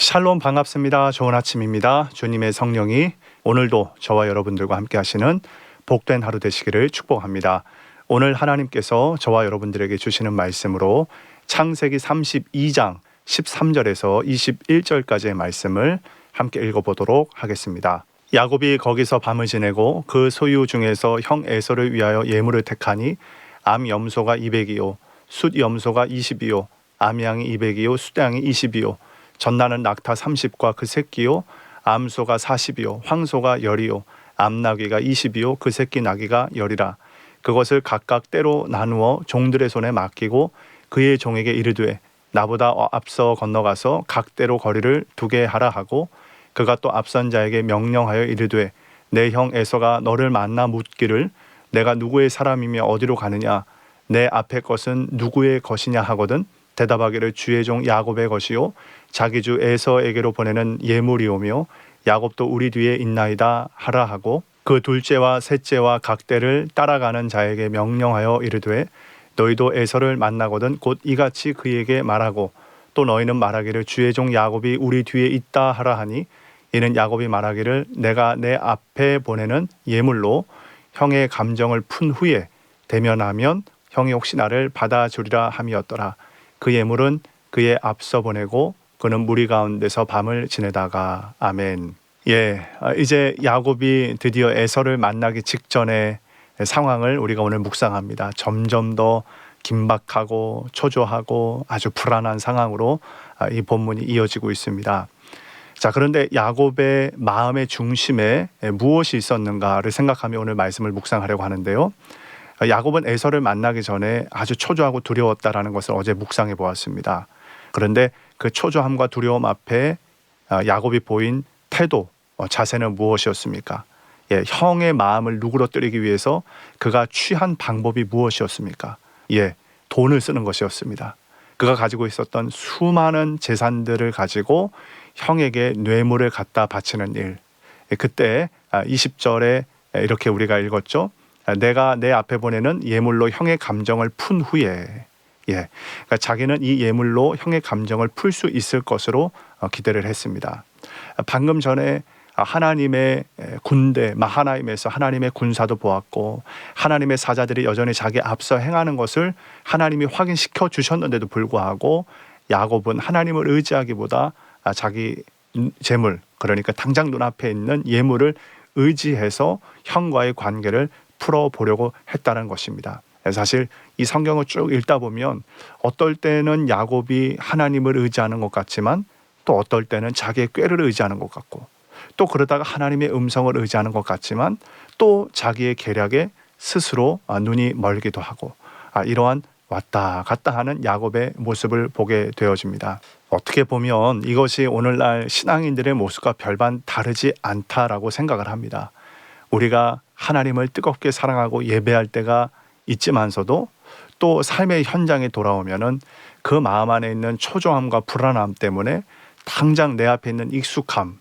샬롬 반갑습니다. 좋은 아침입니다. 주님의 성령이 오늘도 저와 여러분들과 함께 하시는 복된 하루 되시기를 축복합니다. 오늘 하나님께서 저와 여러분들에게 주시는 말씀으로 창세기 32장 13절에서 21절까지의 말씀을 함께 읽어보도록 하겠습니다. 야곱이 거기서 밤을 지내고 그 소유 중에서 형 에서를 위하여 예물을 택하니 암 염소가 200이요 숫 염소가 20이요 암양이 200이요 숫양이 20이요 전나는 낙타 30과 그 새끼요 암소가 40이요 황소가 10이요 암나귀가 20이요 그 새끼 나귀가 10이라. 그것을 각각 때로 나누어 종들의 손에 맡기고 그의 종에게 이르되 나보다 앞서 건너가서 각대로 거리를 두게 하라 하고, 그가 또 앞선 자에게 명령하여 이르되 내 형 에서가 너를 만나 묻기를 내가 누구의 사람이며 어디로 가느냐, 내 앞에 것은 누구의 것이냐 하거든 대답하기를 주의 종 야곱의 것이요 자기 주 에서에게로 보내는 예물이오며 야곱도 우리 뒤에 있나이다 하라 하고, 그 둘째와 셋째와 각대를 따라가는 자에게 명령하여 이르되 너희도 에서를 만나거든 곧 이같이 그에게 말하고, 또 너희는 말하기를 주의 종 야곱이 우리 뒤에 있다 하라 하니, 이는 야곱이 말하기를 내가 내 앞에 보내는 예물로 형의 감정을 푼 후에 대면하면 형이 혹시 나를 받아주리라 함이었더라. 그 예물은 그의 앞서 보내고 그는 무리 가운데서 밤을 지내다가. 아멘. 이제 야곱이 드디어 에서를 만나기 직전의 상황을 우리가 오늘 묵상합니다. 점점 더 긴박하고 초조하고 아주 불안한 상황으로 이 본문이 이어지고 있습니다. 자, 그런데 야곱의 마음의 중심에 무엇이 있었는가를 생각하며 오늘 말씀을 묵상하려고 하는데요. 야곱은 에서를 만나기 전에 아주 초조하고 두려웠다라는 것을 어제 묵상해 보았습니다. 그런데 그 초조함과 두려움 앞에 야곱이 보인 태도, 자세는 무엇이었습니까? 형의 마음을 누그러뜨리기 위해서 그가 취한 방법이 무엇이었습니까? 돈을 쓰는 것이었습니다. 그가 가지고 있었던 수많은 재산들을 가지고 형에게 뇌물을 갖다 바치는 일. 그때 20절에 이렇게 우리가 읽었죠. 내가 내 앞에 보내는 예물로 형의 감정을 푼 후에. 그러니까 자기는 이 예물로 형의 감정을 풀 수 있을 것으로 기대를 했습니다. 방금 전에 하나님의 군대 마하나임에서 하나님의 군사도 보았고 하나님의 사자들이 여전히 자기 앞서 행하는 것을 하나님이 확인시켜 주셨는데도 불구하고 야곱은 하나님을 의지하기보다 자기 재물, 그러니까 당장 눈앞에 있는 예물을 의지해서 형과의 관계를 풀어보려고 했다는 것입니다. 사실 이 성경을 쭉 읽다 보면 어떨 때는 야곱이 하나님을 의지하는 것 같지만 또 어떨 때는 자기의 꾀를 의지하는 것 같고, 또 그러다가 하나님의 음성을 의지하는 것 같지만 또 자기의 계략에 스스로 눈이 멀기도 하고, 이러한 왔다 갔다 하는 야곱의 모습을 보게 되어집니다. 어떻게 보면 이것이 오늘날 신앙인들의 모습과 별반 다르지 않다라고 생각을 합니다. 우리가 하나님을 뜨겁게 사랑하고 예배할 때가 있지만서도 또 삶의 현장에 돌아오면은 그 마음 안에 있는 초조함과 불안함 때문에 당장 내 앞에 있는 익숙함,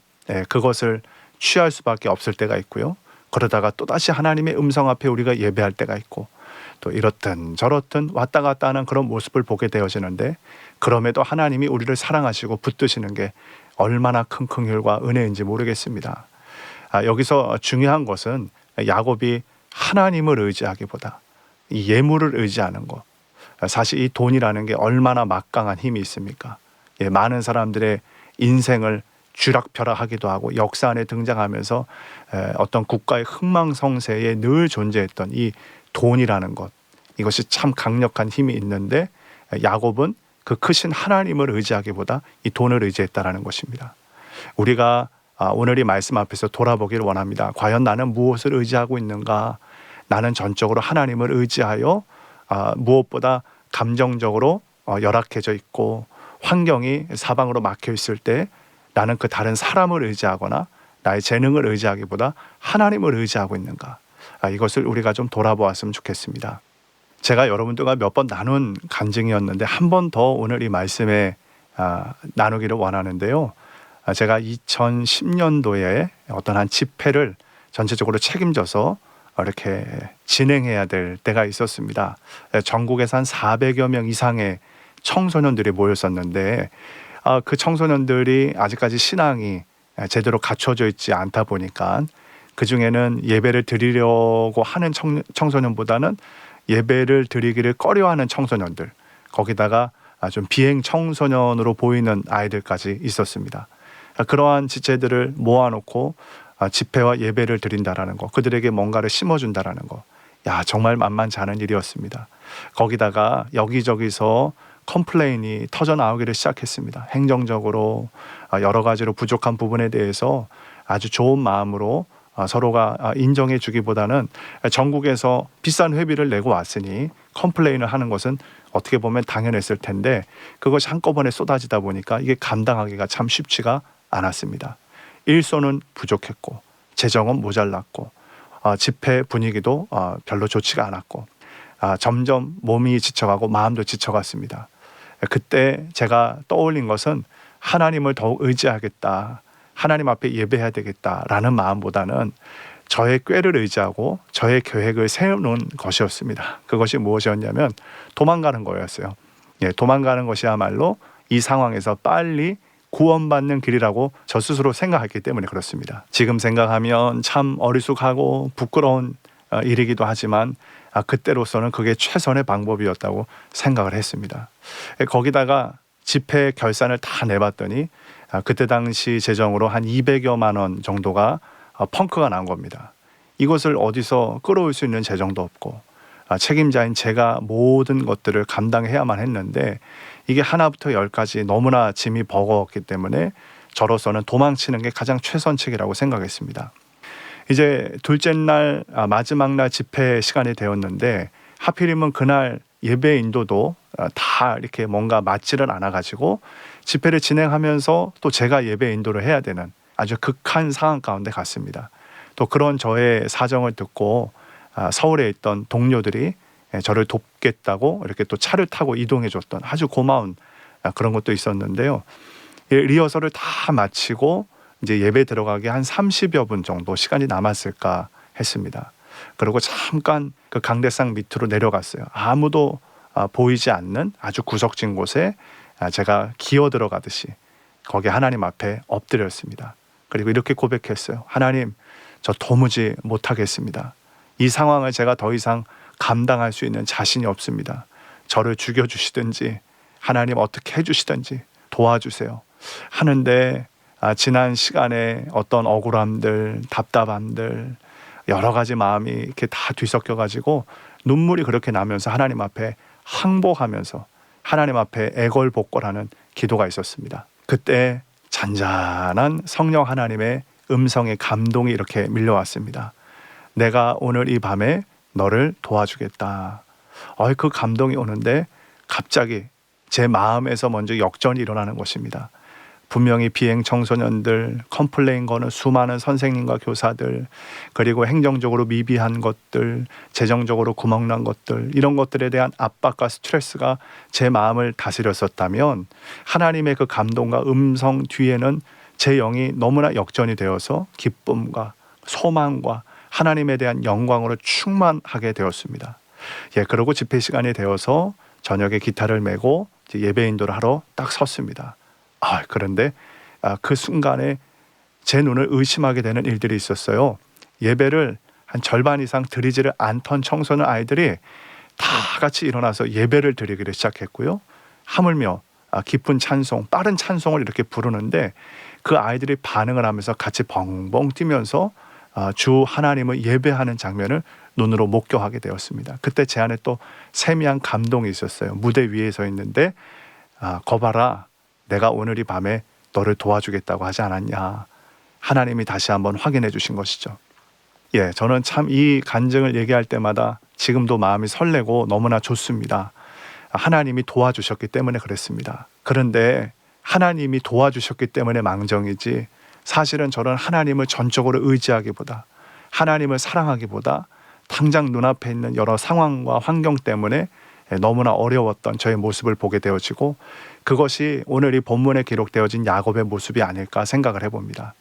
그것을 취할 수밖에 없을 때가 있고요. 그러다가 또다시 하나님의 음성 앞에 우리가 예배할 때가 있고, 또 이렇든 저렇든 왔다 갔다 하는 그런 모습을 보게 되어지는데, 그럼에도 하나님이 우리를 사랑하시고 붙드시는 게 얼마나 큰 긍휼과 은혜인지 모르겠습니다. 여기서 중요한 것은 야곱이 하나님을 의지하기보다 이 예물을 의지하는 것. 사실 이 돈이라는 게 얼마나 막강한 힘이 있습니까? 많은 사람들의 인생을 쥐락펴락하기도 하고 역사 안에 등장하면서 어떤 국가의 흥망성쇠에 늘 존재했던 이 돈이라는 것, 이것이 참 강력한 힘이 있는데 야곱은 그 크신 하나님을 의지하기보다 이 돈을 의지했다라는 것입니다. 우리가 오늘 이 말씀 앞에서 돌아보기를 원합니다. 과연 나는 무엇을 의지하고 있는가? 나는 전적으로 하나님을 의지하여 무엇보다 감정적으로 열악해져 있고 환경이 사방으로 막혀 있을 때 나는 그 다른 사람을 의지하거나 나의 재능을 의지하기보다 하나님을 의지하고 있는가? 이것을 우리가 좀 돌아보았으면 좋겠습니다. 제가 여러분들과 몇 번 나눈 간증이었는데 한 번 더 오늘 이 말씀에 나누기를 원하는데요. 제가 2010년도에 어떤 한 집회를 전체적으로 책임져서 이렇게 진행해야 될 때가 있었습니다. 전국에서 한 400여 명 이상의 청소년들이 모였었는데 그 청소년들이 아직까지 신앙이 제대로 갖춰져 있지 않다 보니까 그중에는 예배를 드리려고 하는 청소년보다는 예배를 드리기를 꺼려하는 청소년들, 거기다가 좀 비행 청소년으로 보이는 아이들까지 있었습니다. 그러한 지체들을 모아놓고 집회와 예배를 드린다라는 거, 그들에게 뭔가를 심어준다라는 거, 정말 만만치 않은 일이었습니다. 거기다가 여기저기서 컴플레인이 터져 나오기를 시작했습니다. 행정적으로 여러 가지로 부족한 부분에 대해서 아주 좋은 마음으로 서로가 인정해 주기보다는 전국에서 비싼 회비를 내고 왔으니 컴플레인을 하는 것은 어떻게 보면 당연했을 텐데 그것이 한꺼번에 쏟아지다 보니까 이게 감당하기가 참 쉽지가 않았습니다. 일손은 부족했고 재정은 모자랐고 집회 분위기도 별로 좋지가 않았고 점점 몸이 지쳐가고 마음도 지쳐갔습니다. 그때 제가 떠올린 것은 하나님을 더욱 의지하겠다, 하나님 앞에 예배해야 되겠다라는 마음보다는 저의 꾀를 의지하고 저의 계획을 세우는 것이었습니다. 그것이 무엇이었냐면 도망가는 거였어요. 도망가는 것이야말로 이 상황에서 빨리 구원받는 길이라고 저 스스로 생각했기 때문에 그렇습니다. 지금 생각하면 참 어리숙하고 부끄러운 일이기도 하지만 그때로서는 그게 최선의 방법이었다고 생각을 했습니다. 거기다가 집회 결산을 다 내봤더니 그때 당시 재정으로 한 200여만 원 정도가 펑크가 난 겁니다. 이것을 어디서 끌어올 수 있는 재정도 없고 책임자인 제가 모든 것들을 감당해야만 했는데 이게 하나부터 열까지 너무나 짐이 버거웠기 때문에 저로서는 도망치는 게 가장 최선책이라고 생각했습니다. 이제 둘째 날 마지막 날 집회 시간이 되었는데 하필이면 그날 예배 인도도 다 이렇게 뭔가 맞지를 않아가지고 집회를 진행하면서 또 제가 예배 인도를 해야 되는 아주 극한 상황 가운데 갔습니다. 또 그런 저의 사정을 듣고 서울에 있던 동료들이 저를 돕겠다고 이렇게 또 차를 타고 이동해 줬던 아주 고마운 그런 것도 있었는데요. 리허설을 다 마치고 이제 예배 들어가기 한 30여 분 정도 시간이 남았을까 했습니다. 그리고 잠깐 그 강대상 밑으로 내려갔어요. 아무도 보이지 않는 아주 구석진 곳에 제가 기어 들어가듯이 거기 하나님 앞에 엎드렸습니다. 그리고 이렇게 고백했어요. 하나님, 저 도무지 못하겠습니다. 이 상황을 제가 더 이상 감당할 수 있는 자신이 없습니다. 저를 죽여주시든지 하나님 어떻게 해주시든지 도와주세요 하는데 지난 시간에 어떤 억울함들, 답답함들, 여러 가지 마음이 이렇게 다 뒤섞여가지고 눈물이 그렇게 나면서 하나님 앞에 항복하면서 하나님 앞에 애걸복걸하는 기도가 있었습니다. 그때 잔잔한 성령 하나님의 음성의 감동이 이렇게 밀려왔습니다. 내가 오늘 이 밤에 너를 도와주겠다. 그 감동이 오는데 갑자기 제 마음에서 먼저 역전이 일어나는 것입니다. 분명히 비행 청소년들, 컴플레인 거는 수많은 선생님과 교사들, 그리고 행정적으로 미비한 것들, 재정적으로 구멍난 것들, 이런 것들에 대한 압박과 스트레스가 제 마음을 다스렸었다면 하나님의 그 감동과 음성 뒤에는 제 영이 너무나 역전이 되어서 기쁨과 소망과 하나님에 대한 영광으로 충만하게 되었습니다. 그러고 집회 시간이 되어서 저녁에 기타를 메고 예배 인도를 하러 딱 섰습니다. 그런데 그 순간에 제 눈을 의심하게 되는 일들이 있었어요. 예배를 한 절반 이상 드리지를 않던 청소년 아이들이 다 같이 일어나서 예배를 드리기를 시작했고요. 하물며 깊은 찬송, 빠른 찬송을 이렇게 부르는데 그 아이들이 반응을 하면서 같이 벙벙 뛰면서 주 하나님을 예배하는 장면을 눈으로 목격하게 되었습니다. 그때 제 안에 또 세미한 감동이 있었어요. 무대 위에 서 있는데 거봐라, 내가 오늘 이 밤에 너를 도와주겠다고 하지 않았냐. 하나님이 다시 한번 확인해 주신 것이죠. 저는 참 이 간증을 얘기할 때마다 지금도 마음이 설레고 너무나 좋습니다. 하나님이 도와주셨기 때문에 그랬습니다. 그런데 하나님이 도와주셨기 때문에 망정이지 사실은 저는 하나님을 전적으로 의지하기보다 하나님을 사랑하기보다 당장 눈앞에 있는 여러 상황과 환경 때문에 너무나 어려웠던 저의 모습을 보게 되어지고 그것이 오늘 이 본문에 기록되어진 야곱의 모습이 아닐까 생각을 해봅니다.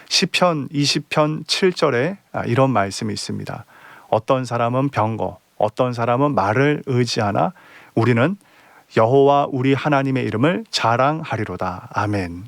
시편 20편 7절에 이런 말씀이 있습니다. 어떤 사람은 병거, 어떤 사람은 말을 의지하나 우리는 여호와 우리 하나님의 이름을 자랑하리로다. 아멘.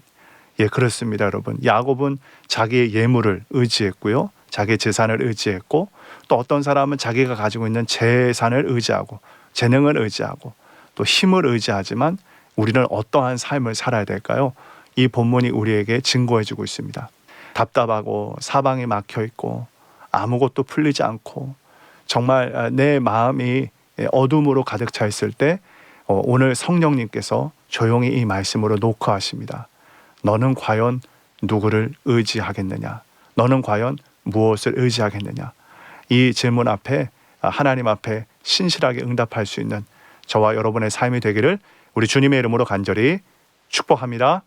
예, 그렇습니다, 여러분. 야곱은 자기의 예물을 의지했고요. 자기의 재산을 의지했고, 또 어떤 사람은 자기가 가지고 있는 재산을 의지하고, 재능을 의지하고, 또 힘을 의지하지만 우리는 어떠한 삶을 살아야 될까요? 이 본문이 우리에게 증거해주고 있습니다. 답답하고 사방이 막혀 있고 아무것도 풀리지 않고 정말 내 마음이 어둠으로 가득 차 있을 때 오늘 성령님께서 조용히 이 말씀으로 녹화하십니다. 너는 과연 누구를 의지하겠느냐? 너는 과연 무엇을 의지하겠느냐? 이 질문 앞에 하나님 앞에 신실하게 응답할 수 있는 저와 여러분의 삶이 되기를 우리 주님의 이름으로 간절히 축복합니다.